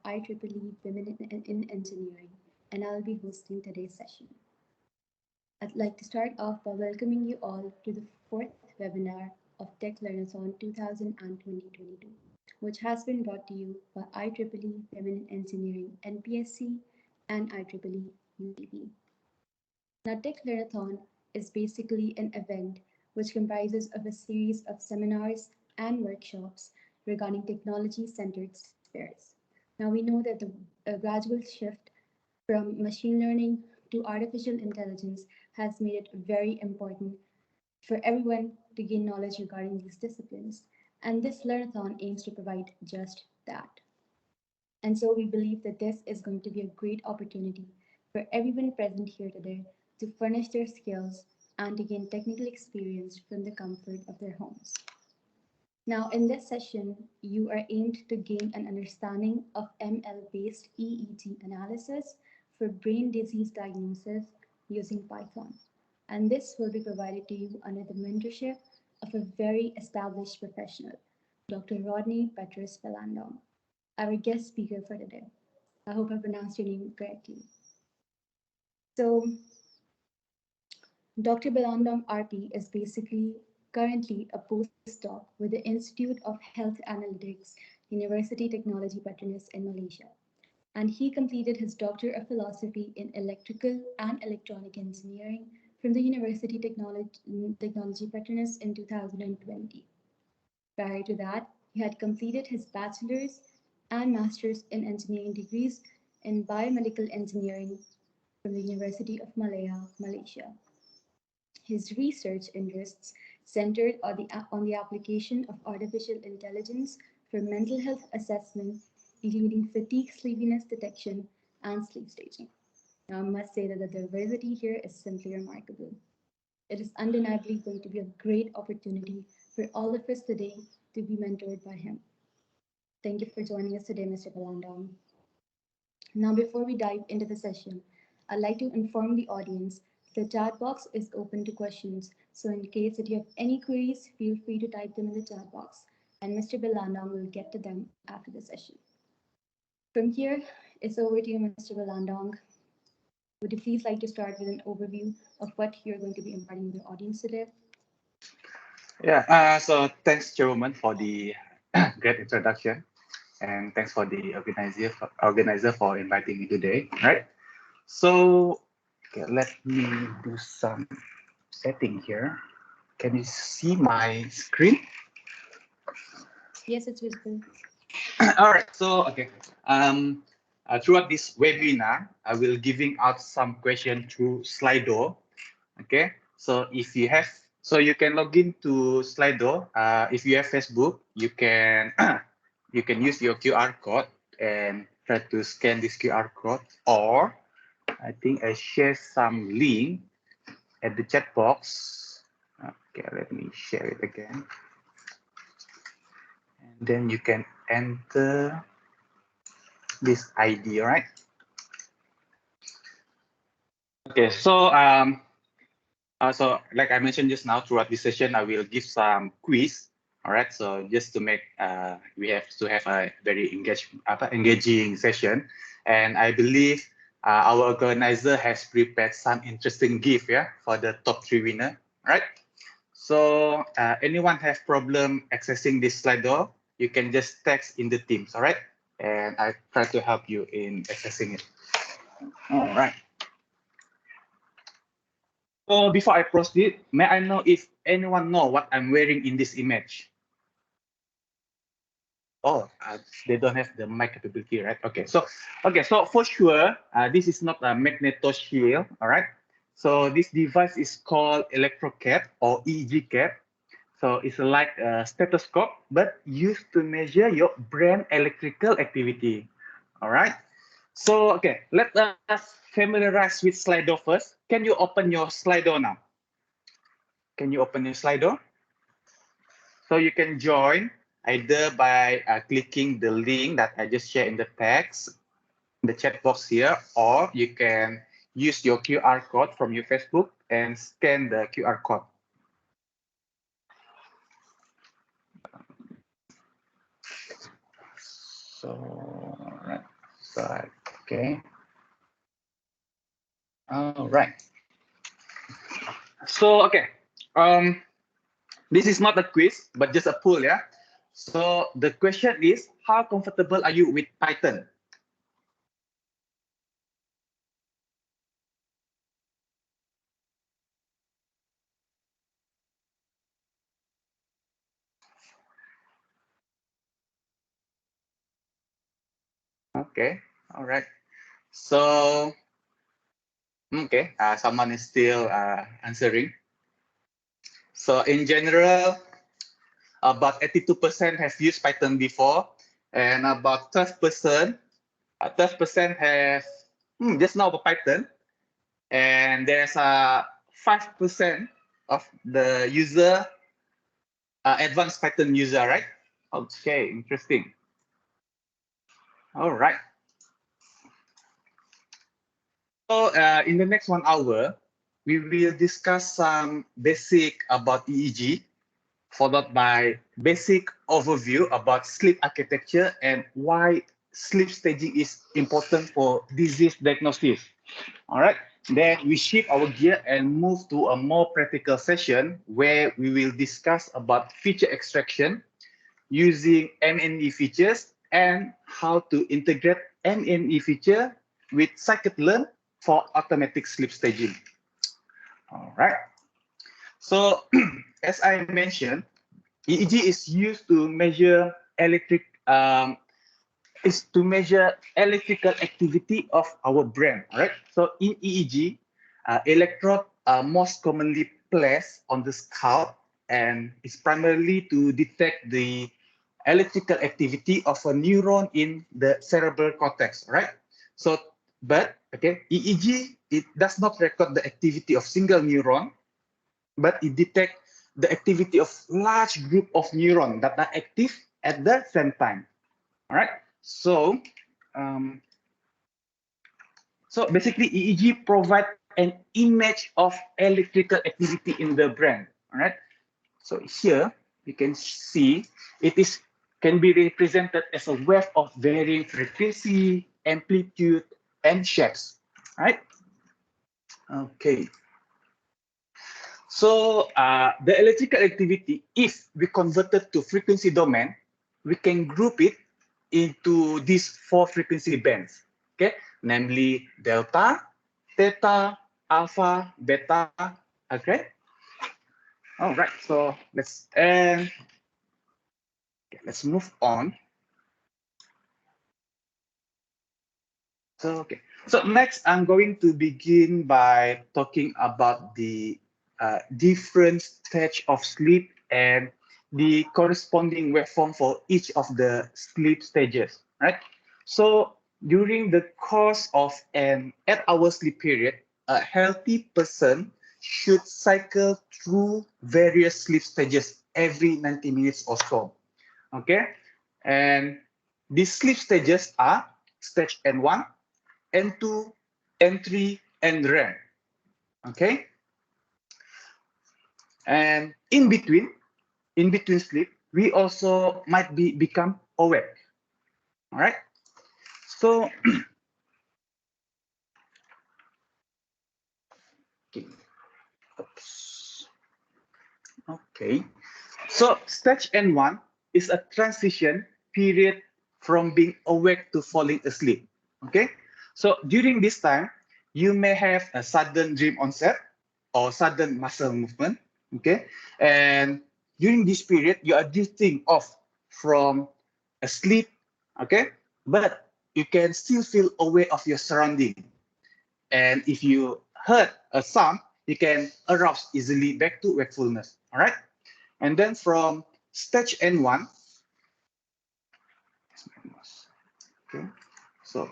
IEEE Women in Engineering, and I'll be hosting today's session. I'd like to start off by welcoming you all to the fourth webinar of Tech Learnathon 2022, which has been brought to you by IEEE Women in Engineering NPSC and IEEE UTP. Now, Tech Learnathon is basically an event which comprises of a series of seminars and workshops regarding technology-centered spheres. Now, we know that the gradual shift from machine learning to artificial intelligence has made it very important for everyone to gain knowledge regarding these disciplines, and this Learnathon aims to provide just that. And so we believe that this is going to be a great opportunity for everyone present here today to furnish their skills and to gain technical experience from the comfort of their homes. Now, in this session, you are aimed to gain an understanding of ML-based EEG analysis for brain disease diagnosis using Python. And this will be provided to you under the mentorship of a very established professional, Dr. Rodney Petrus Balandong, our guest speaker for today. I hope I pronounced your name correctly. So, Dr. Balandong RP is basically currently a postdoc with the Institute of Health Analytics, University Technology Petronas in Malaysia. And he completed his Doctor of Philosophy in Electrical and Electronic Engineering from the University Technology Petronas in 2020. Prior to that, he had completed his bachelor's and master's in engineering degrees in biomedical engineering from the University of Malaya, Malaysia. His research interests centered on the application of artificial intelligence for mental health assessment, including fatigue sleepiness detection and sleep staging. Now, I must say that the diversity here is simply remarkable. It is undeniably going to be a great opportunity for all of us today to be mentored by him. Thank you for joining us today, Mr. Balandong. Now, before we dive into the session, I'd like to inform the audience the chat box is open to questions. So in case that you have any queries, feel free to type them in the chat box, and Mr. Balandong will get to them after the session. From here, it's over to you, Mr. Balandong. Would you please like to start with an overview of what you're going to be imparting to the audience today? Yeah, so thanks, Chairwoman, for the great introduction. And thanks for the organizer for inviting me today, right? So, okay, let me do some setting here. Can you see my screen? Yes, it's visible. All right, so, okay. Throughout this webinar, I will giving out some question through Slido. Okay, so if you have, so you can log into Slido. If you have Facebook, you can you can use your QR code and try to scan this QR code, or I think I share some link at the chat box. Okay, let me share it again. And then you can enter this ID, right? Okay, so so like I mentioned just now, throughout this session, I will give some quiz. All right, so just to make we have to have a very engaging session, and I believe our organizer has prepared some interesting gift, yeah, for the top 3 winner. Right. So anyone have problem accessing this Slido, you can just text in the Teams. All right, and I try to help you in accessing it. All right. So before I proceed, may I know if anyone know what I'm wearing in this image? Oh, they don't have the mic capability, right? Okay, so for sure, this is not a magneto shield, all right? So this device is called electrocap or EEG cap. So it's like a stethoscope, but used to measure your brain electrical activity, all right? So, okay, let us familiarize with Slido first. Can you open your Slido now? Can you open your Slido? So you can join either by clicking the link that I just shared in the text, in the chat box here, or you can use your QR code from your Facebook and scan the QR code. So, all right. Okay. All right. So, okay. This is not a quiz, but just a poll, yeah? So the question is, how comfortable are you with Python? Okay, all right. So, okay, someone is still answering. So in general, about 82% have used Python before, and about 12%, 12% have just know about Python, and there's a 5% of the user advanced Python user, right? Okay, interesting. All right. So in the next 1 hour, we will discuss some basic about EEG, followed by basic overview about sleep architecture and why sleep staging is important for disease diagnosis. All right. Then we shift our gear and move to a more practical session where we will discuss about feature extraction using MNE features and how to integrate MNE feature with scikit-learn for automatic sleep staging. All right. So as I mentioned, EEG is used to measure electrical activity of our brain. All right. So in EEG, electrode are most commonly placed on the scalp and is primarily to detect the electrical activity of a neuron in the cerebral cortex, right? So, but okay, EEG, it does not record the activity of single neuron, but it detects the activity of large group of neurons that are active at the same time. All right. So, um, so basically, EEG provides an image of electrical activity in the brain. All right. So here you can see it is can be represented as a wave of varying frequency, amplitude, and shapes. Right? Okay. So the electrical activity, if we convert it to frequency domain, we can group it into these 4 frequency bands. Okay, namely delta, theta, alpha, beta. Okay. All right. So let's move on. So, okay. So next, I'm going to begin by talking about the different stage of sleep and the corresponding waveform for each of the sleep stages, right? So during the course of an 8-hour sleep period, a healthy person should cycle through various sleep stages every 90 minutes or so, okay? And these sleep stages are stage N1, N2, N3, and REM. Okay, and in between sleep, we also might become awake. All right. So, okay. So stage N1 is a transition period from being awake to falling asleep. Okay. So during this time, you may have a sudden dream onset or sudden muscle movement. Okay. And during this period, you are drifting off from a sleep. Okay. But you can still feel aware of your surrounding. And if you heard a sound, you can arouse easily back to wakefulness. All right. And then from stage N1, okay, so,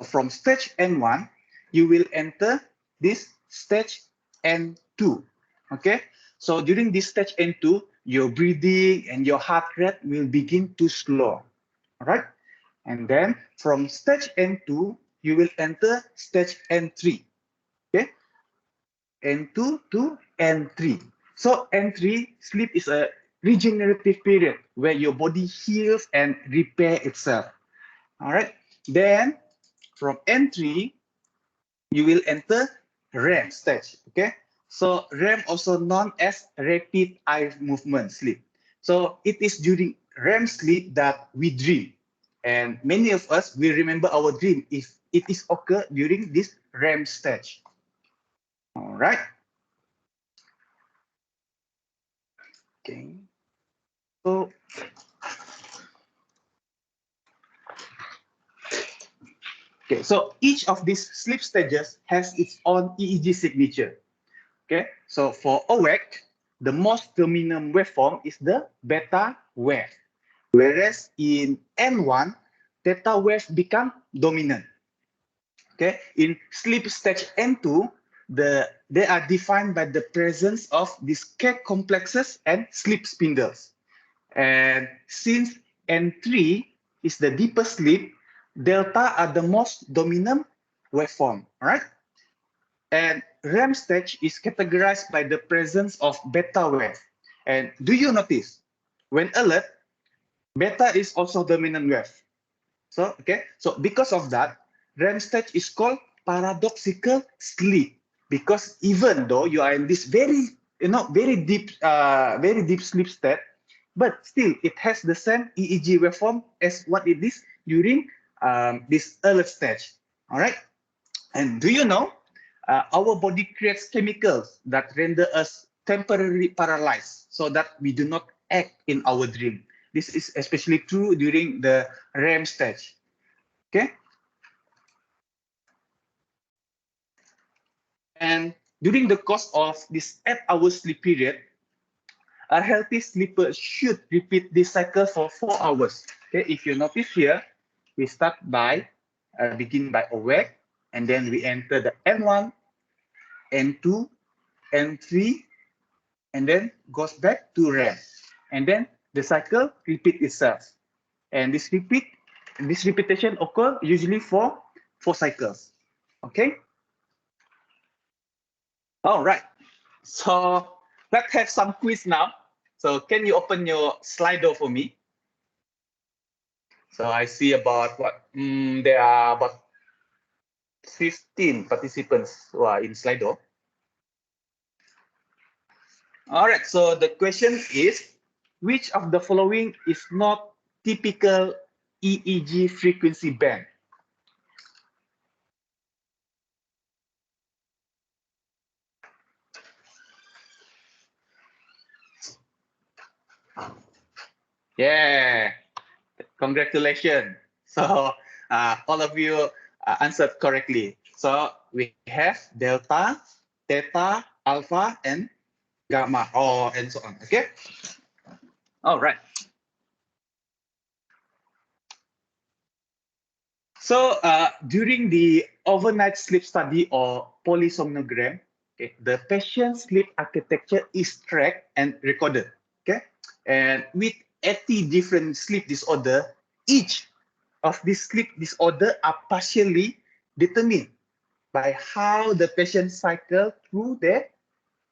from stage N1, you will enter this stage N2, okay? So during this stage N2, your breathing and your heart rate will begin to slow, all right? And then from stage N2, you will enter stage N3, okay? N2 to N3. So N3, sleep is a regenerative period where your body heals and repair itself. All right. Then from N3, you will enter REM stage. Okay. So REM also known as rapid eye movement sleep. So it is during REM sleep that we dream. And many of us will remember our dream if it is occur during this REM stage. All right. Okay. So okay, so each of these sleep stages has its own EEG signature. Okay, so for awake, the most dominant waveform is the beta wave, whereas in N1, theta wave become dominant. Okay, in sleep stage N2, they are defined by the presence of these K complexes and sleep spindles. And since N3 is the deepest sleep, delta are the most dominant waveform, all right? And REM stage is categorized by the presence of beta wave. And do you notice, when alert, beta is also dominant wave. So, okay, so because of that, REM stage is called paradoxical sleep, because even though you are in this very deep sleep state, but still it has the same EEG waveform as what it is during this alert stage. All right. And do you know, our body creates chemicals that render us temporarily paralyzed so that we do not act in our dream. This is especially true during the REM stage. Okay. And during the course of this 8-hour sleep period, a healthy sleeper should repeat this cycle for 4 hours. Okay. If you notice here, we start by begin by awake, and then we enter the N1, N2, N3, and then goes back to REM. And then the cycle repeat itself. And this repetition occur usually for 4 cycles. Okay. All right. So let's have some quiz now. So can you open your Slido for me? So I see about what? There are about 15 participants who are in Slido. All right. So the question is, which of the following is not typical EEG frequency band? Yeah, congratulations. So all of you answered correctly. So we have delta, theta, alpha, and gamma, and so on. Okay. All right. So during the overnight sleep study or polysomnogram, okay, the patient's sleep architecture is tracked and recorded. Okay, and with 80 different sleep disorder, each of these sleep disorder are partially determined by how the patient cycle through their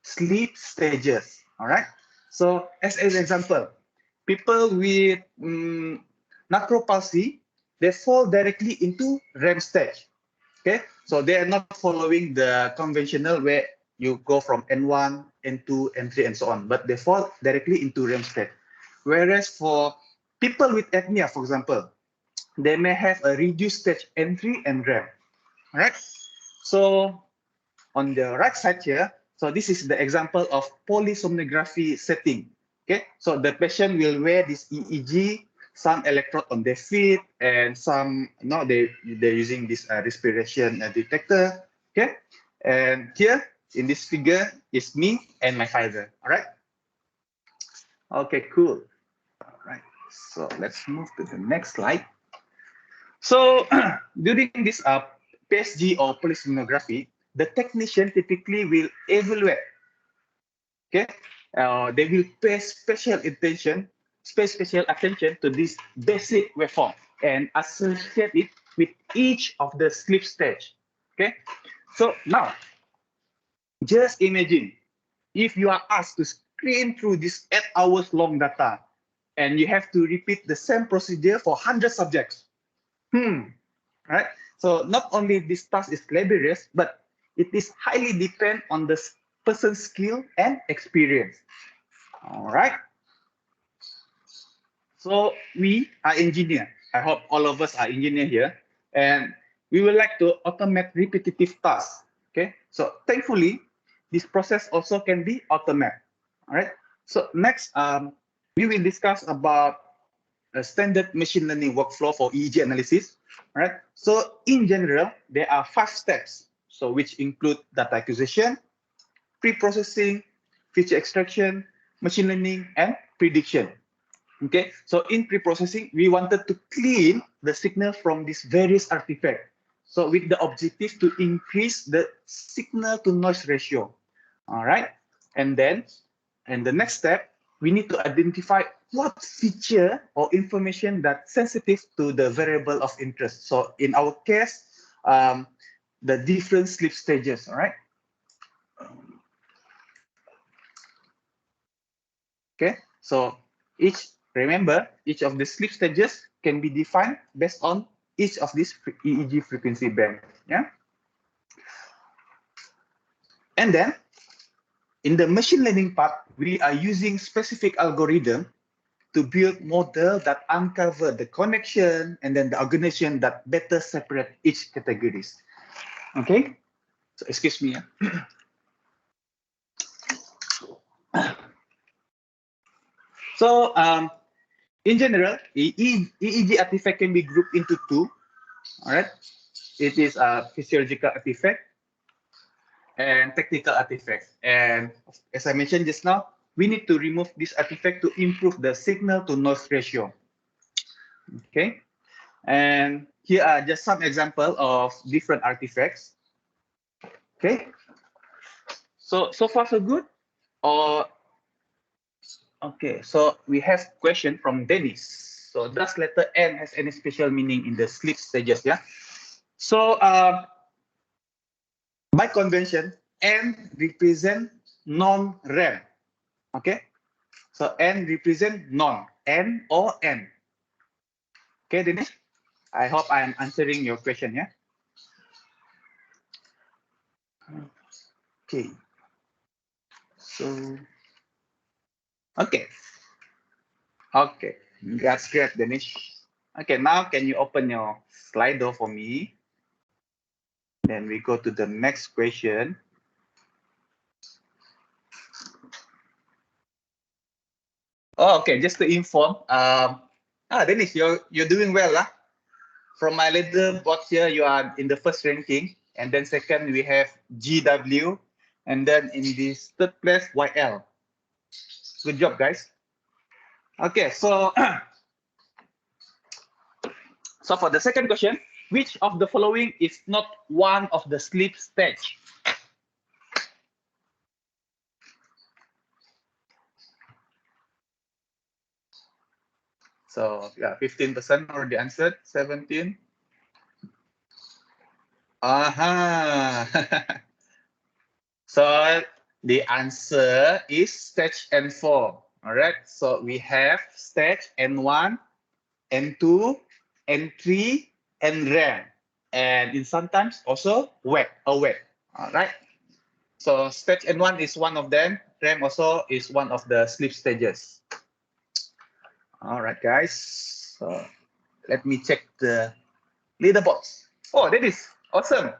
sleep stages. All right. So as an example, people with narcolepsy, they fall directly into REM stage. Okay, so they are not following the conventional where you go from N1, N2, N3, and so on, but they fall directly into REM state. Whereas for people with apnea, for example, they may have a reduced stage N3 and REM. All right. So on the right side here, so this is the example of polysomnography setting. Okay, so the patient will wear this EEG, some electrode on their feet, and some they're using this respiration detector. Okay, and here in this figure is me and my father. All right. Okay, cool. All right. So let's move to the next slide. So during this PSG or polysomnography, the technician typically will evaluate. Okay, they will pay special attention to this basic waveform and associate it with each of the sleep stage. Okay, so now just imagine if you are asked to screen through this 8 hours long data and you have to repeat the same procedure for 100 subjects. Right? So not only this task is laborious, but it is highly depend on the person's skill and experience. All right. So we are engineer. I hope all of us are engineer here, and we would like to automate repetitive tasks. Okay. So thankfully, this process also can be automated. All right. So next, we will discuss about a standard machine learning workflow for EEG analysis. All right. So in general, there are 5 steps. So which include data acquisition, pre-processing, feature extraction, machine learning, and prediction. Okay. So in pre-processing, we wanted to clean the signal from these various artifacts. So with the objective to increase the signal to noise ratio. All right. And then, and the next step, we need to identify what feature or information that's sensitive to the variable of interest. So in our case, the different sleep stages, all right? Okay, so remember, each of the sleep stages can be defined based on each of these EEG frequency band, yeah? And then, in the machine learning part, we are using specific algorithm to build model that uncover the connection and then the organization that better separate each categories. Okay, so excuse me. So in general, EEG artifact can be grouped into 2. All right, it is a physiological artifact and technical artifact. And as I mentioned just now, we need to remove this artifact to improve the signal to noise ratio. Okay, and here are just some example of different artifacts. Okay, so far so good. Or okay, so we have question from Dennis. So does letter N has any special meaning in the sleep stages? Yeah. So by convention, N represent non-REM. Okay. So N represent non, N or N. Okay, Dennis. I hope I am answering your question. Yeah. Okay. So okay. Okay. That's great, Dennis. Okay, now can you open your Slido for me? Then we go to the next question. Oh, okay. Just to inform, Dennis, you're doing well, lah. From my leaderboard here, you are in the first ranking, and then second we have GW, and then in this third place YL. Good job, guys. Okay, so so for the second question, which of the following is not one of the sleep stage? So yeah, 15% already answered. 17. Aha. So the answer is stage N4. All right. So we have stage N1, N2, N3, and REM. And in sometimes also awake. All right. So stage N1 is one of them. REM also is one of the sleep stages. All right, guys. So let me check the leaderboards. Oh, that is awesome.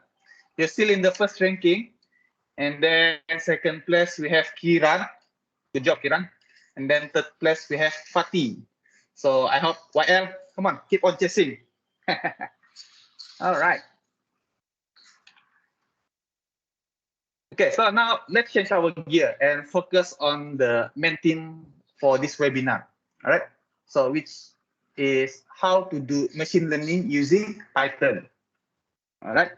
You're still in the first ranking. And then second place, we have Kiran. Good job, Kiran. And then third place, we have Fatih. So I hope YL, come on, keep on chasing. All right. Okay, so now let's change our gear and focus on the main theme for this webinar. All right. So which is how to do machine learning using Python. All right.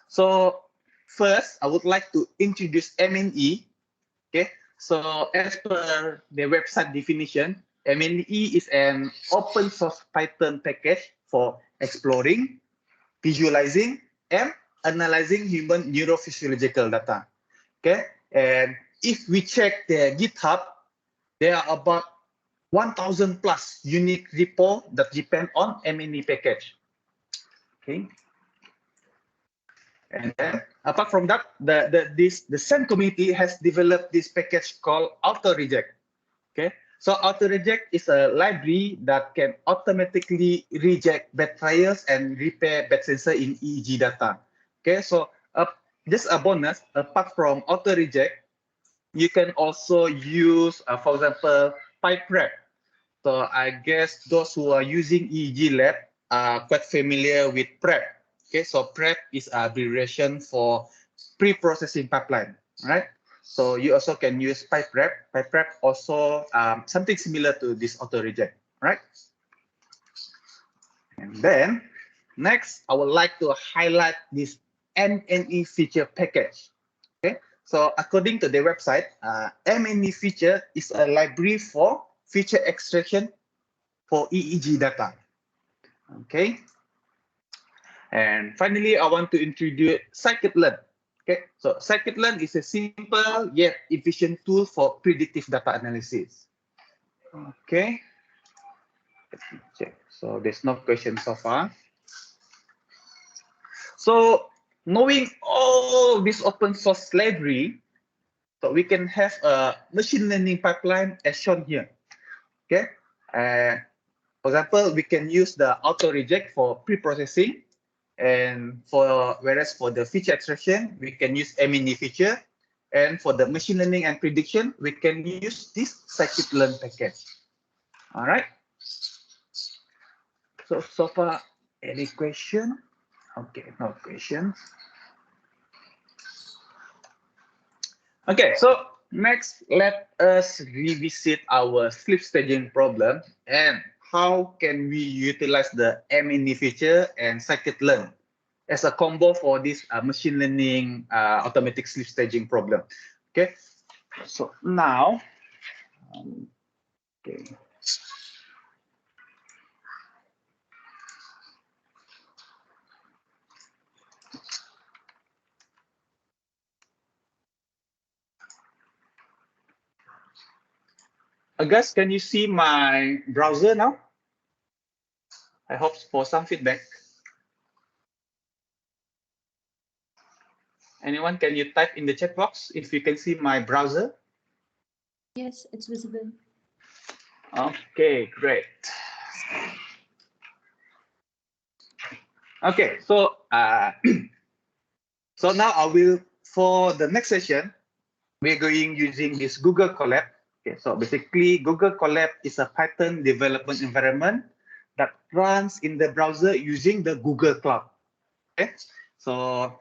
So first, I would like to introduce MNE. Okay. So as per the website definition, MNE is an open source Python package for exploring, visualizing, and analyzing human neurophysiological data. Okay, and if we check the GitHub, there are about 1,000 plus unique repo that depend on MNE package. Okay. And then apart from that, the same community has developed this package called auto reject. Okay. So auto reject is a library that can automatically reject bad files and repair bad sensor in EEG data. Okay. So just a bonus, apart from auto reject, you can also use, for example, PyPrep. So I guess those who are using EEG lab are quite familiar with PrEP. Okay, so PrEP is an abbreviation for pre-processing pipeline, right? So you also can use PyPrep. PyPrep also something similar to this auto reject, right? And then next, I would like to highlight this mne-feature package. Okay, so according to their website, mne-feature is a library for feature extraction for EEG data. Okay. And finally, I want to introduce scikit-learn. Okay. So scikit-learn is a simple yet efficient tool for predictive data analysis. Okay. Let me check. So there's no question so far. So knowing all this open source library, so we can have a machine learning pipeline as shown here. Okay. For example, we can use the auto reject for pre-processing, and whereas for the feature extraction, we can use mne-feature, and for the machine learning and prediction, we can use this scikit-learn package. All right. So far, any question? Okay, no questions. Okay, so next, let us revisit our sleep staging problem and how can we utilize the mne-feature and scikit-learn as a combo for this machine learning automatic sleep staging problem. Okay, so now, okay. Guys, can you see my browser now? I hope for some feedback. Anyone, can you type in the chat box if you can see my browser? Yes, it's visible. Okay, great. Okay, so so now I will, for the next session, we're going using this Google Colab. Okay, so basically Google Colab is a Python development environment that runs in the browser using the Google Cloud. Okay, so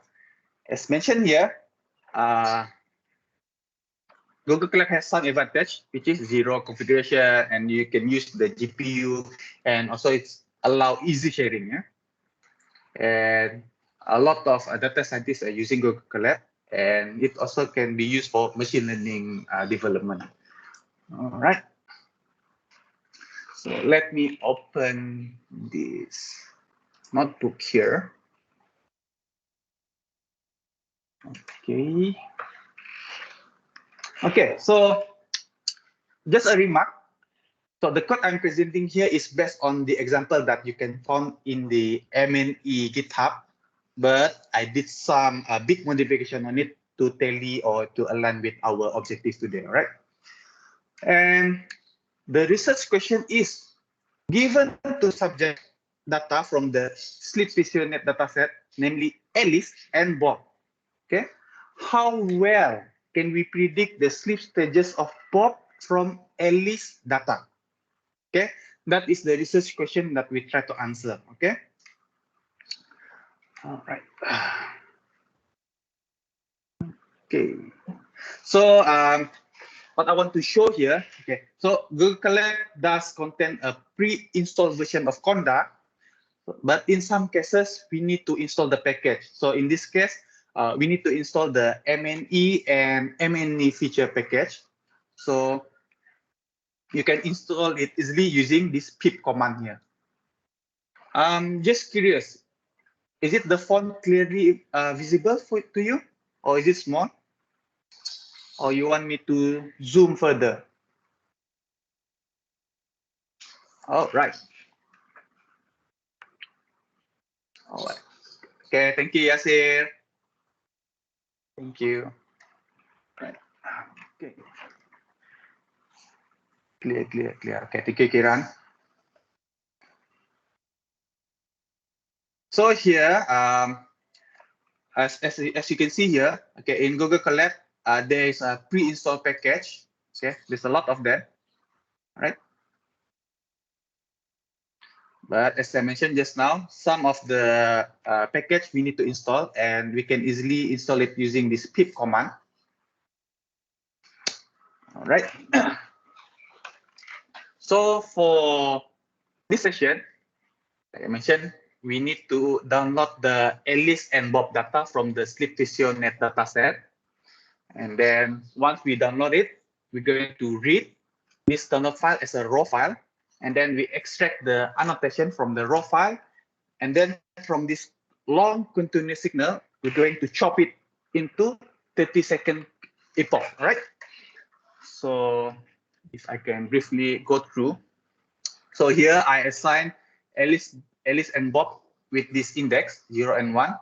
as mentioned here, Google Cloud has some advantage, which is zero configuration, and you can use the GPU, and also it's allow easy sharing. Yeah? And a lot of data scientists are using Google Colab, and it also can be used for machine learning development. All right. So let me open this notebook here. Okay. Okay, so just a remark. So the code I'm presenting here is based on the example that you can find in the MNE GitHub, but I did some big modification on it to tally or to align with our objectives today, all right? And the research question is, given two subject data from the sleep visionet dataset, namely Alice and Bob, okay, how well can we predict the sleep stages of Bob from Alice data? Okay, that is the research question that we try to answer. Okay. All right. Okay. So what I want to show here. Okay. So Google Colab does contain a pre-installed version of Conda, but in some cases we need to install the package. So in this case, we need to install the MNE and mne-feature package. So you can install it easily using this pip command here. Just curious, is it the font clearly visible to you, or is it small? Or you want me to zoom further? All right. All right. Okay, thank you, Yasir. Thank you. Right. Okay. Clear. Okay, thank you, Kiran. So here, as you can see here, okay, in Google Colab, there is a pre-installed package. Okay, there's a lot of them, right? But as I mentioned just now, some of the package we need to install, and we can easily install it using this pip command. All right. So for this session, like I mentioned, we need to download the Alice and Bob data from the sleep-physio-net dataset. And then once we download it, we're going to read this download file as a raw file. And then we extract the annotation from the raw file. And then from this long continuous signal, we're going to chop it into 30-second epoch, all right? So if I can briefly go through. So here I assign Alice and Bob with this index 0 and 1.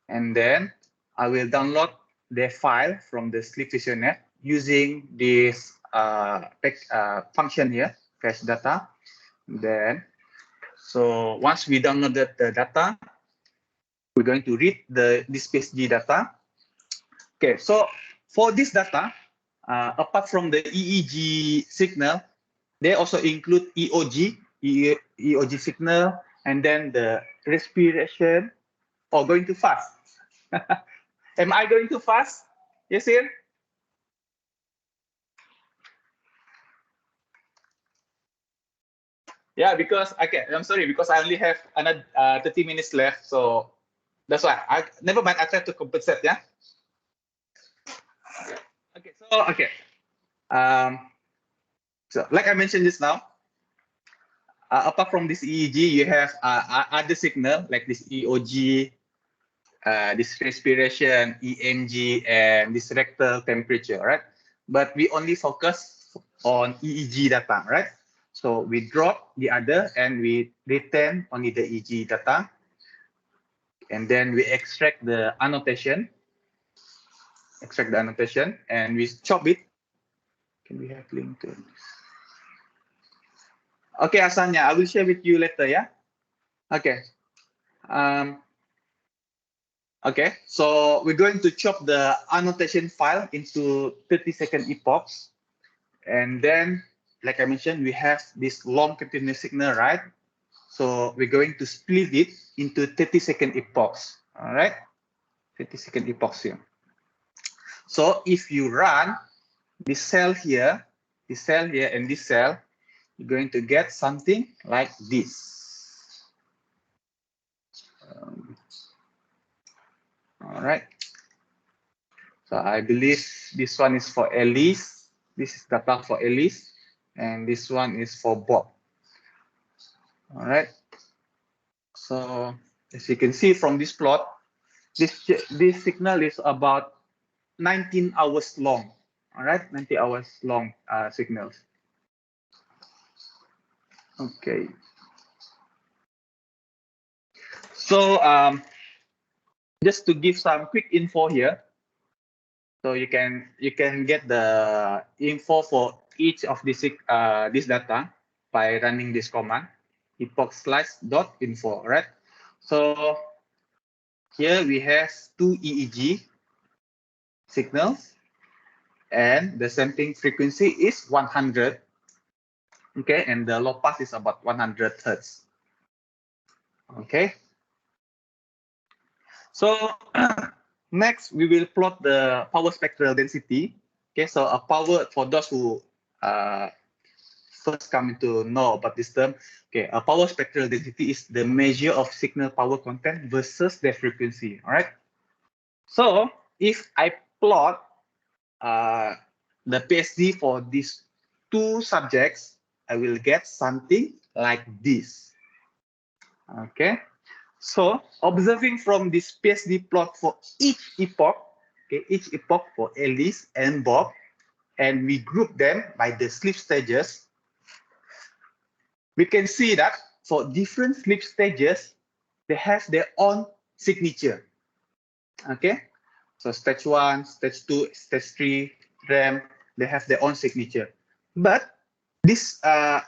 And then I will download the file from the sleep-physio-net using this function here, fetch data. Then, so once we downloaded the data, we're going to read this PSG data. Okay, so for this data, apart from the EEG signal, they also include EOG signal, and then the respiration, or going too fast. Am I going too fast? Yes, sir? Yeah, because, okay, I'm sorry, because I only have another 30 minutes left, so that's why. Never mind, I try to compensate, yeah? Okay, so, okay. So, like I mentioned just now, apart from this EEG, you have other signal like this EOG, this respiration, EMG, and this rectal temperature, right? But we only focus on EEG data, right? So we drop the other and we retain only the EEG data. And then we extract the annotation, and we chop it. Can we have link to this? Okay, Asanya, I will share with you later, yeah? Okay. Okay, so we're going to chop the annotation file into 30-second epochs. And then, like I mentioned, we have this long continuous signal, right? So we're going to split it into 30-second epochs, all right? 30-second epochs here. So if you run this cell here, and this cell, you're going to get something like this. All right. So I believe this one is for Alice. This is data for Alice, and this one is for Bob. All right. So as you can see from this plot, this signal is about 19 hours long. All right, 90 hours long signals. Okay. So just to give some quick info here, so you can get the info for each of this data by running this command epochslice.info, right? So here we have 2 EEG signals, and the sampling frequency is 100. Okay, and the low pass is about 100 hertz. Okay. So next, we will plot the power spectral density. Okay, so a power, for those who first come to know about this term, okay, a power spectral density is the measure of signal power content versus their frequency. All right. So if I plot the PSD for these two subjects, I will get something like this. Okay. So observing from this PSD plot for each epoch, okay, each epoch for Alice and Bob, and we group them by the sleep stages, we can see that for different sleep stages, they have their own signature. Okay, so stage 1, stage 2, stage 3, RAM, they have their own signature. But this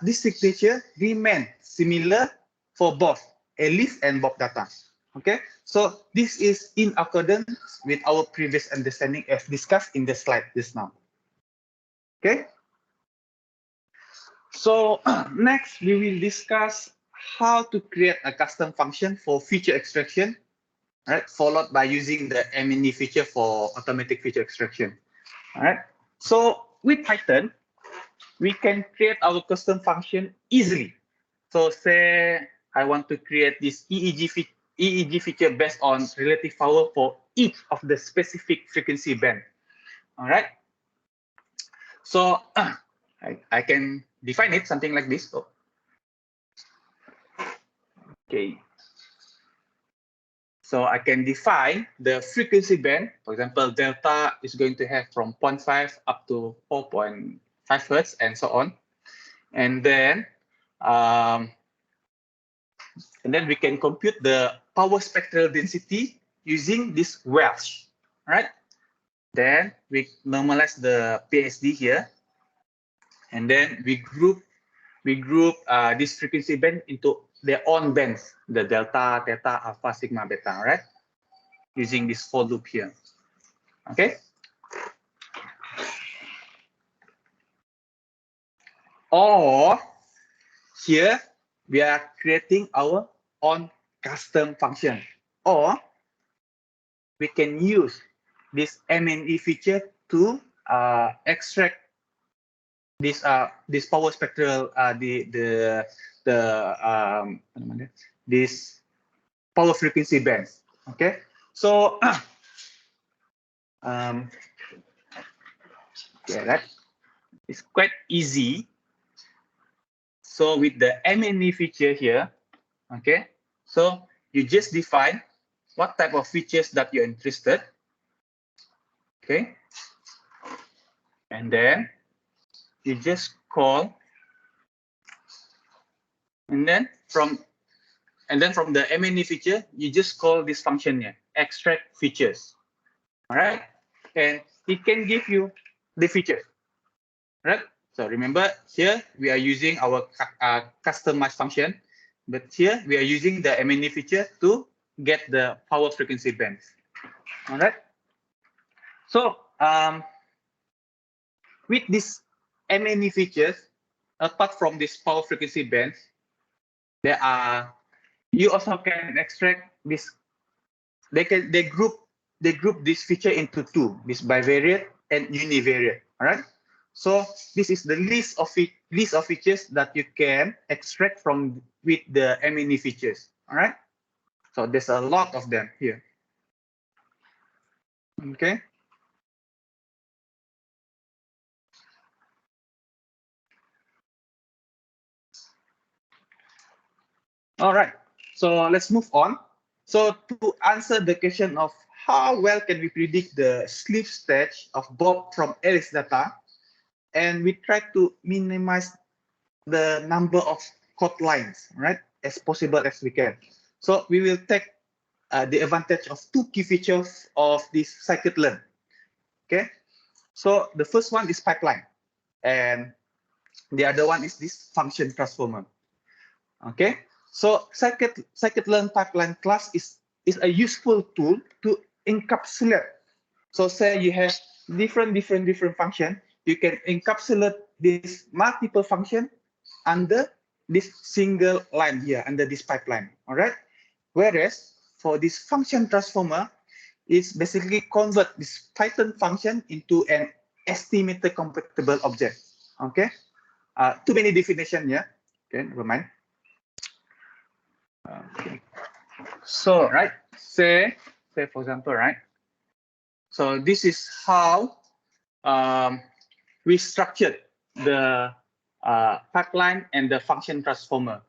signature remain similar for both ELIF and Bob data. Okay, so this is in accordance with our previous understanding as discussed in the slide just now. Okay, so next we will discuss how to create a custom function for feature extraction, right? Followed by using the mne-feature for automatic feature extraction. All right. So with Python, we can create our custom function easily. So say I want to create this EEG feature based on relative power for each of the specific frequency band. All right. So I can define it something like this. So, okay. So I can define the frequency band. For example, delta is going to have from 0.5 up to 4.5 hertz and so on. And then we can compute the power spectral density using this Welsh, right? Then we normalize the PSD here, and then we group this frequency band into their own bands, the delta, theta, alpha, sigma, beta, right? Using this for loop here. Okay. Or here we are creating our own custom function, or we can use this mne-feature to extract this power spectral this power frequency bands. Okay, so yeah, that is quite easy. So with the mne-feature here, okay, so you just define what type of features that you're interested. Okay, and then you just call, and then from the mne-feature, you just call this function here, extract features. All right, and it can give you the features. Right. So remember here we are using our customized function, but here we are using the mne-feature to get the power frequency bands. All right. So with this mne-features, apart from this power frequency bands, you also can extract this. They group this feature into two: this bivariate and univariate. All right. So this is the list of features that you can extract from with the mne-features. All right. So there's a lot of them here. Okay. All right. So let's move on. So to answer the question of how well can we predict the sleep stage of Bob from Alice data, and we try to minimize the number of code lines, right, as possible as we can. So we will take the advantage of two key features of this scikit-learn. Okay, so the first one is pipeline, and the other one is this function transformer. Okay, so scikit-learn pipeline class is a useful tool to encapsulate. So say you have different function, you can encapsulate this multiple function under this single line here, under this pipeline. All right. Whereas for this function transformer, it's basically convert this Python function into an estimator compatible object. Okay. Too many definition here. Okay, never mind. Okay. So right, say for example, right. So this is how we structured the pipeline and the function transformer.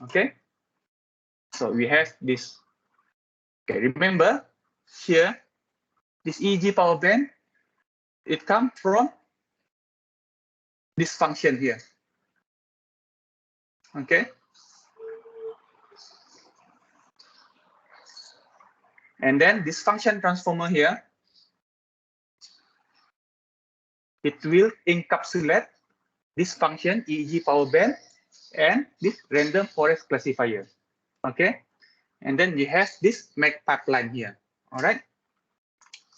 Okay. So we have this. Okay, remember here, this EEG power band, it comes from this function here. Okay. And then this function transformer here, it will encapsulate this function EEG power band and this random forest classifier. Okay, and then you have this make pipeline here. All right.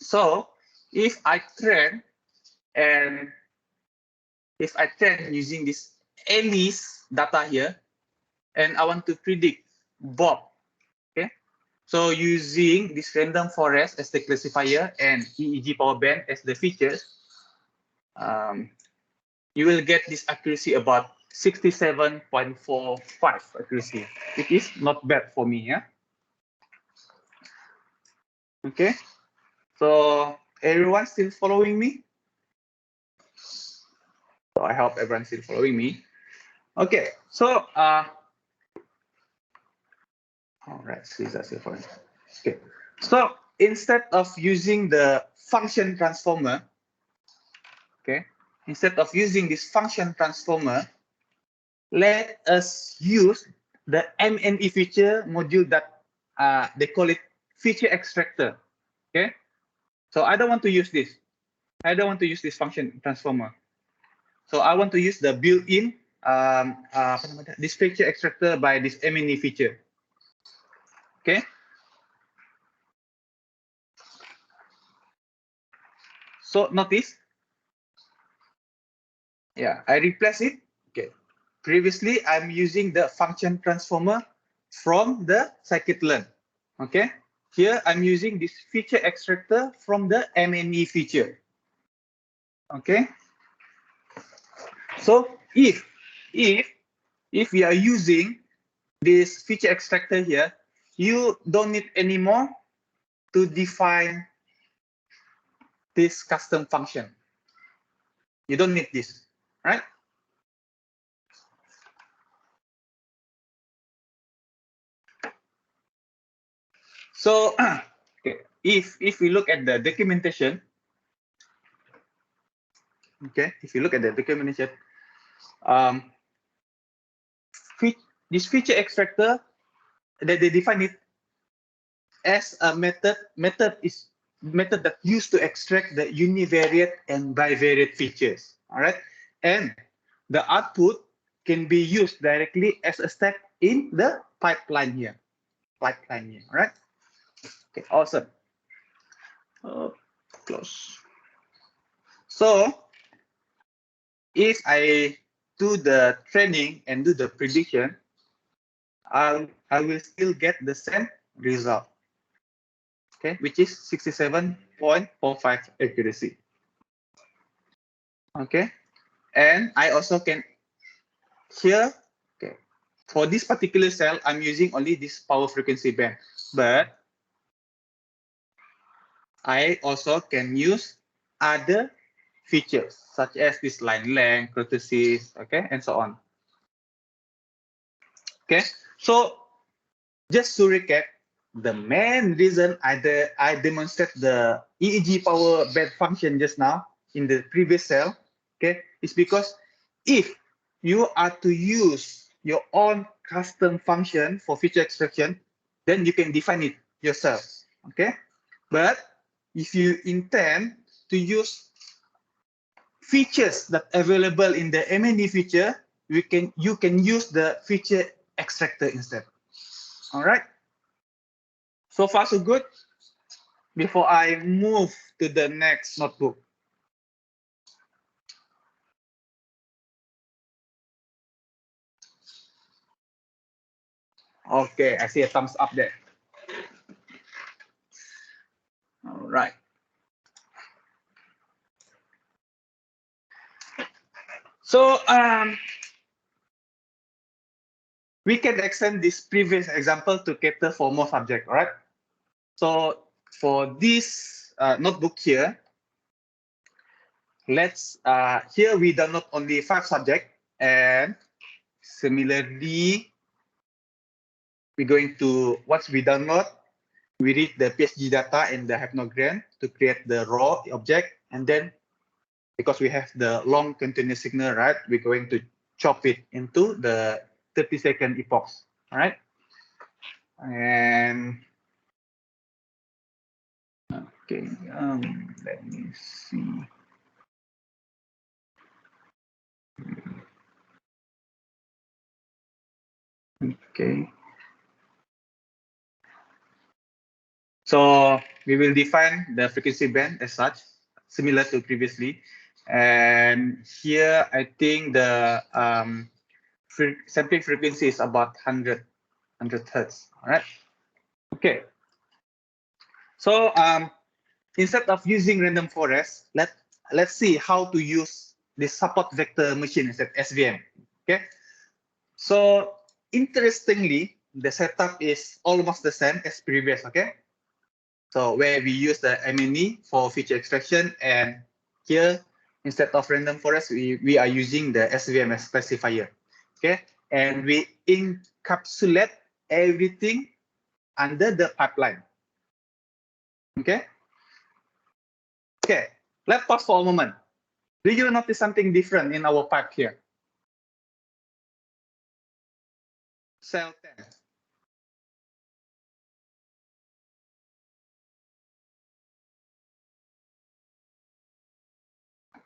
So if I train using this Alice data here, and I want to predict Bob. Okay, so using this random forest as the classifier and EEG power band as the features, you will get this accuracy about 67.45 accuracy, which is not bad for me. Yeah. Okay. So everyone still following me? So I hope everyone's still following me. Okay. So all right, please that's it for me. Okay. So instead of using the function transformer, okay, instead of using this function transformer, let us use the mne-feature module that they call it feature extractor. Okay. So I don't want to use this. I don't want to use this function transformer. So I want to use the built-in this feature extractor by this mne-feature. Okay. So notice, yeah, I replace it. Okay. Previously, I'm using the function transformer from the scikit-learn. Okay. Here, I'm using this feature extractor from the mne-feature. Okay. So if we are using this feature extractor here, you don't need anymore to define this custom function. You don't need this, right? So okay, if we look at the documentation, okay, if you look at the documentation, this feature extractor, that they define it as a method that used to extract the univariate and bivariate features. All right, and the output can be used directly as a step in the pipeline here. All right. Okay, awesome. Close. So if I do the training and do the prediction, I will still get the same result. Okay, which is 67.45 accuracy. Okay, and I also can here, okay, for this particular cell, I'm using only this power frequency band, but I also can use other features such as this line length, kurtosis, okay, and so on. Okay, so just to recap, the main reason I demonstrate the EEG power band function just now in the previous cell, okay, is because if you are to use your own custom function for feature extraction, then you can define it yourself, okay? But if you intend to use features that available in the mne-feature, you can use the feature extractor instead. All right. So far, so good. Before I move to the next notebook. Okay, I see a thumbs up there. All right. So we can extend this previous example to cater for more subjects, all right? So for this notebook here, let's here we download only 5 subjects, and similarly, we're going to once we download, we read the PSG data and the hypnogram to create the raw object, and then because we have the long continuous signal, right, we're going to chop it into the 30-second epochs, all right? And Okay, let me see. Okay. So we will define the frequency band as such, similar to previously. And here, I think the sampling frequency is about 100 hertz. All right. Okay. So instead of using random forest, let's see how to use the support vector machine instead, SVM. Okay. So interestingly, the setup is almost the same as previous. Okay. So where we use the mne for feature extraction, and here instead of random forest, we are using the SVM as specifier. Okay, and we encapsulate everything under the pipeline. Okay. Okay. Let's pause for a moment. Do you notice something different in our pipe here? Cell 10.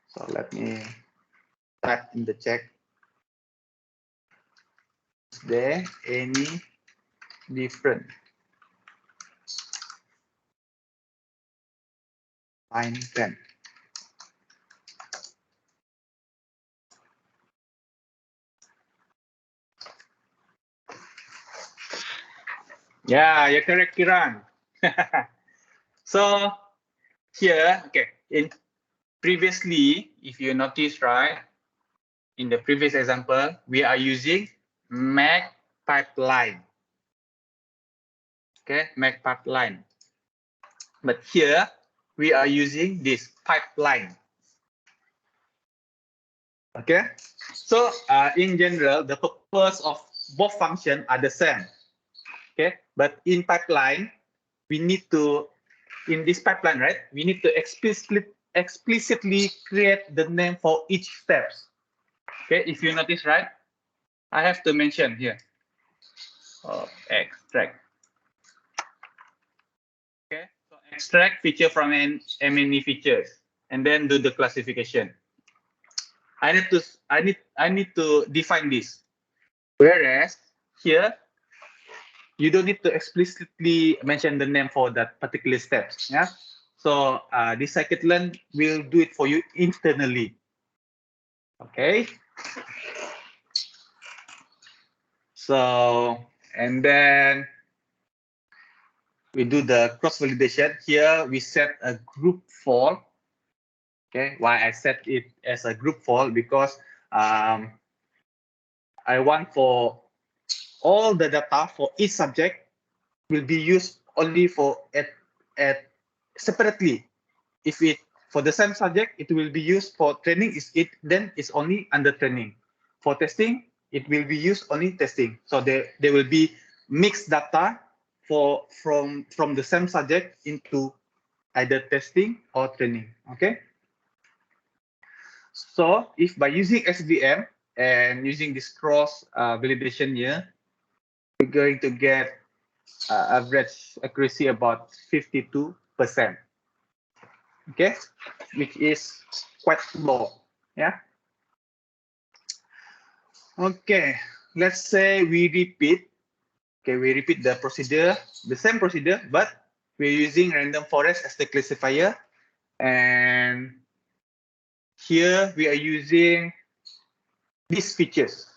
So let me type in the chat. Is there any different? Line 10. Yeah, you're correct, Kiran. So here, okay, in previously, if you notice, right, in the previous example, we are using MAC pipeline. Okay, MAC pipeline. But here, we are using this pipeline. Okay, so in general, the purpose of both functions are the same. Okay, but in pipeline, we need to, in this pipeline, right, we need to explicitly create the name for each steps. Okay, if you notice, right, I have to mention here. Extract. Okay, so extract feature from an mne-features, and then do the classification. I need to define this. Whereas here, you don't need to explicitly mention the name for that particular steps. Yeah. So this scikit-learn will do it for you internally. Okay. So, and then we do the cross validation. Here we set a group fall. Okay, why I set it as a group fall? Because I want for all the data for each subject will be used only for at separately. If it for the same subject, it will be used for training. Then it's only under training. For testing, it will be used only testing. So there will be mixed data from the same subject into either testing or training. Okay. So if by using SVM and using this cross validation here, we're going to get average accuracy about 52%. Okay, which is quite low. Yeah. Okay, let's say we repeat. Okay, we repeat the procedure, the same procedure, but we're using random forest as the classifier, and here we are using these features.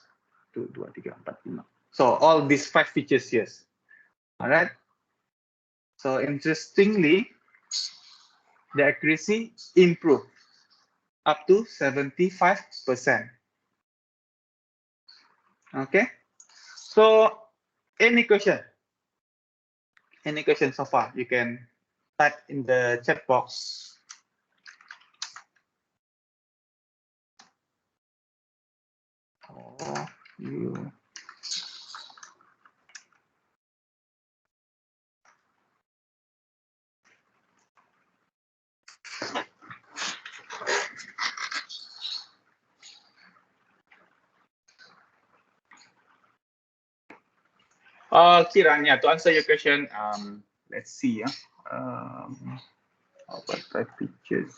1, 2, 3, 4, 5. So all these 5 features here. All right. So interestingly, the accuracy improved up to 75%. Okay. So any question? Any question so far? You can type in the chat box. Oh, you. Kiran, yeah, to answer your question, let's see. About 5 features.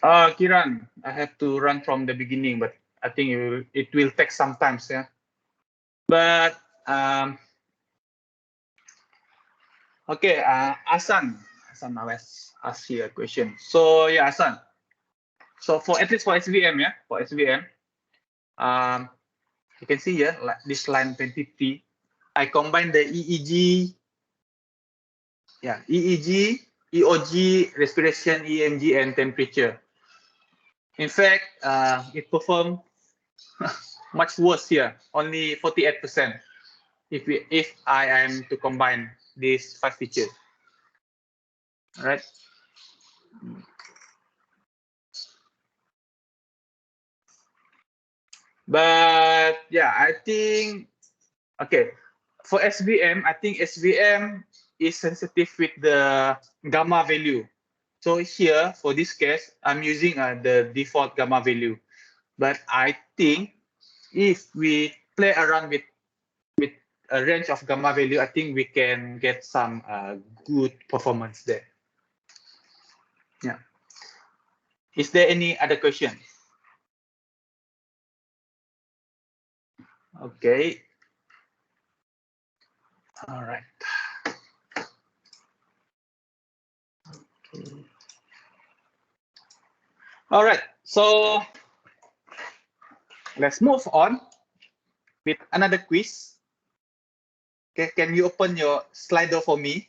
Kiran, I have to run from the beginning, but I think it will take some time, yeah. But okay, Asan now has asked you a question. So yeah, Asan. So for at least for SVM, yeah, for SVM, you can see here like this line 20T. I combine the EEG, yeah, EEG, EOG, respiration, EMG, and temperature. In fact, it performed much worse here, only 48%. If I am to combine these 5 features, right? But yeah, I think okay. For SVM, I think SVM is sensitive with the gamma value. So here, for this case, I'm using the default gamma value. But I think if we play around with a range of gamma value, I think we can get some good performance there. Yeah. Is there any other question? Okay. All right. Okay. All right. So let's move on with another quiz. Okay, can you open your Slido for me?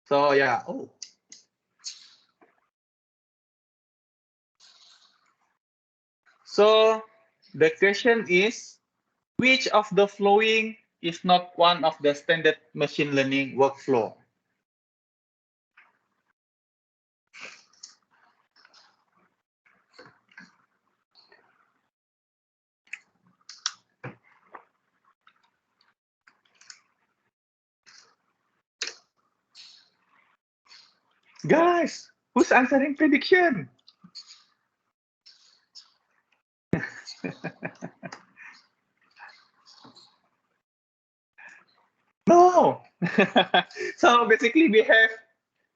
So yeah, oh. So the question is, which of the following is not one of the standard machine learning workflow? Guys, who's answering prediction? No. So basically we have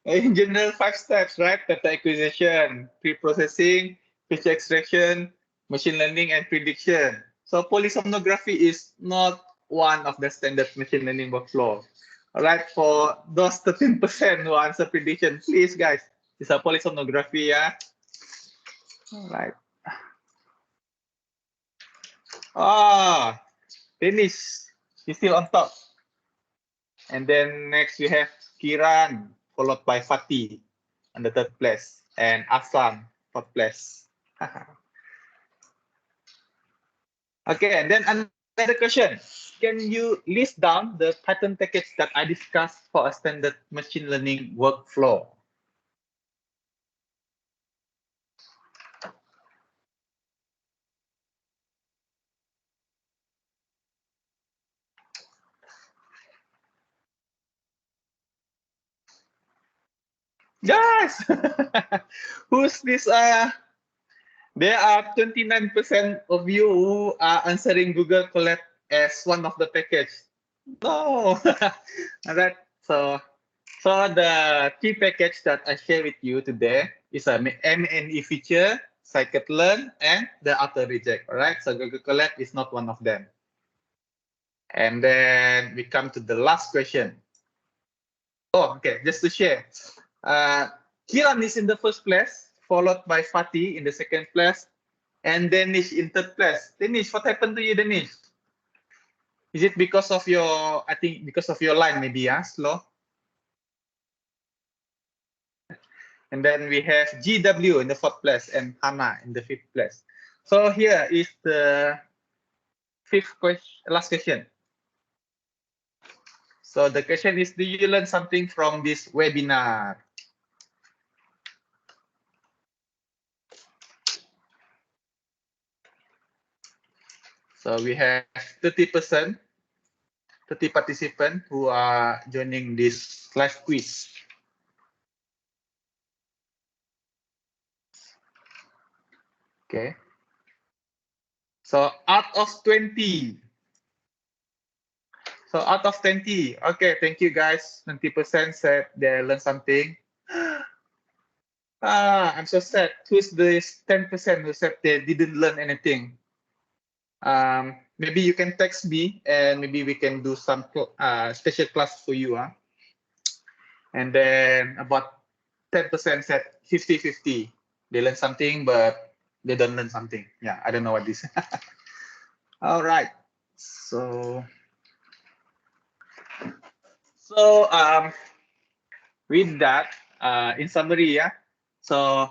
in general 5 steps, right? Data acquisition, pre-processing, feature extraction, machine learning, and prediction. So polysomnography is not one of the standard machine learning workflow. All right, for those 13% who answer prediction, please guys, it's a polysomnography, yeah? All right. Dennis, he's still on top. And then next we have Kiran, followed by Fatih on the 3rd place, and Aslam, 4th place. Okay, and then another question. Can you list down the pattern package that I discussed for a standard machine learning workflow? Guys, who's this? There are 29% of you who are answering Google Colab as one of the package. No. All right. So the 3 package that I share with you today is a mne-feature, scikit-learn, and the auto reject. All right. So Google Colab is not one of them. And then we come to the last question. Oh, okay. Just to share. Kiran is in the 1st place, followed by Fatih in the 2nd place, and Danish in 3rd place. Danish, what happened to you, Danish? Is it because of your, I think because of your line maybe, yeah, slow? And then we have GW in the 4th place and Hannah in the 5th place. So here is the 5th question, last question. So the question is, do you learn something from this webinar? So we have 30%, 30 participants who are joining this live quiz. Okay. So out of 20. So out of 20. Okay, thank you guys. 20% said they learned something. I'm so sad. Who's this 10% who said they didn't learn anything? Maybe you can text me and maybe we can do some special class for you. And then about 10% said 50-50. They learn something, but they don't learn something. Yeah, I don't know what this. All right. So with that, in summary, yeah. So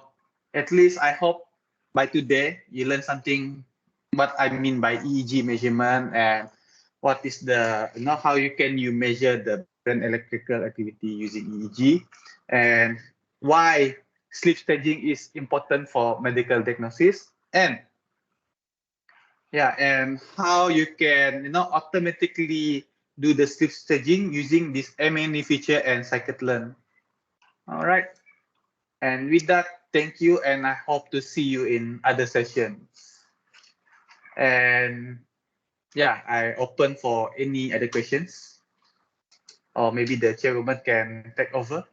at least I hope by today you learn something. What I mean by EEG measurement and what is the how you measure the brain electrical activity using EEG and why sleep staging is important for medical diagnosis and and how you can automatically do the sleep staging using this mne-feature and scikit-learn. All right. And with that, thank you, and I hope to see you in other sessions. And yeah, I open for any other questions, or maybe the chairwoman can take over.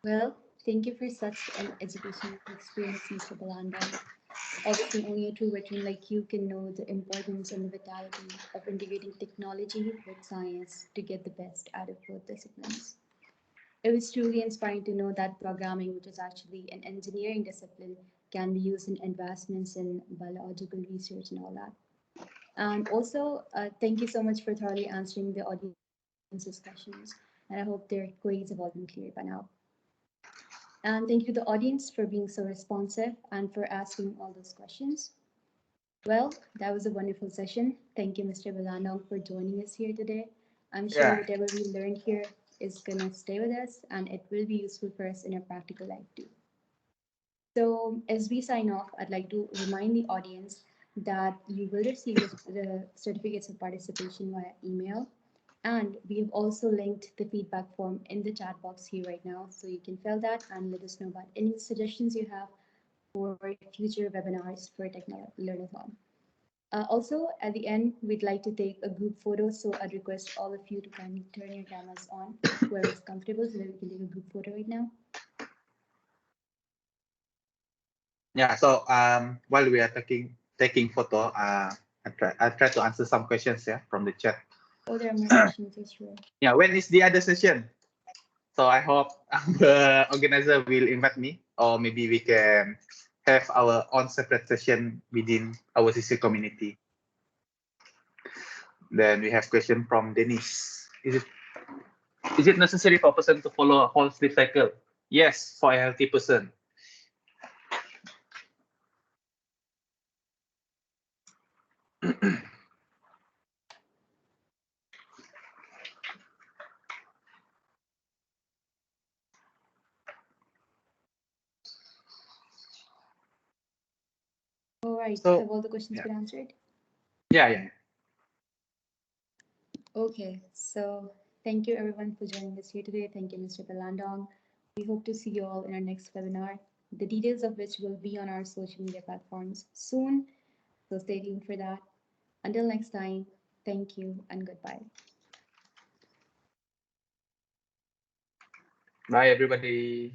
Well, thank you for such an educational experience, Mr. Balandong. Obviously, only a true veteran like you can know the importance and the vitality of integrating technology with science to get the best out of both disciplines. It was truly inspiring to know that programming, which is actually an engineering discipline, can be used in advancements in biological research and all that. And also, thank you so much for thoroughly answering the audience's questions. And I hope their queries have all been cleared by now. And thank you to the audience for being so responsive and for asking all those questions. Well, that was a wonderful session. Thank you, Mr. Balandong, for joining us here today. I'm sure whatever we learned here is going to stay with us and it will be useful for us in our practical life too. So as we sign off, I'd like to remind the audience that you will receive the certificates of participation via email. And we have also linked the feedback form in the chat box here right now. So you can fill that and let us know about any suggestions you have for future webinars for Tech Learnathon. Also, at the end, we'd like to take a group photo. So I'd request all of you to kindly turn your cameras on, whoever is comfortable, so that we can take a group photo right now. Yeah. So while we are taking photo, I try to answer some questions from the chat. Oh, there are more questions, yes, sure. Yeah. When is the other session? So I hope the organizer will invite me, or maybe we can have our own separate session within our CC community. Then we have question from Dennis. Is it necessary for a person to follow a whole sleep cycle? Yes, for a healthy person. All right. So, have all the questions been answered? Yeah. Okay. So thank you everyone for joining us here today. Thank you, Mr. Balandong. We hope to see you all in our next webinar, the details of which will be on our social media platforms soon. So stay tuned for that. Until next time, thank you and goodbye. Bye, everybody.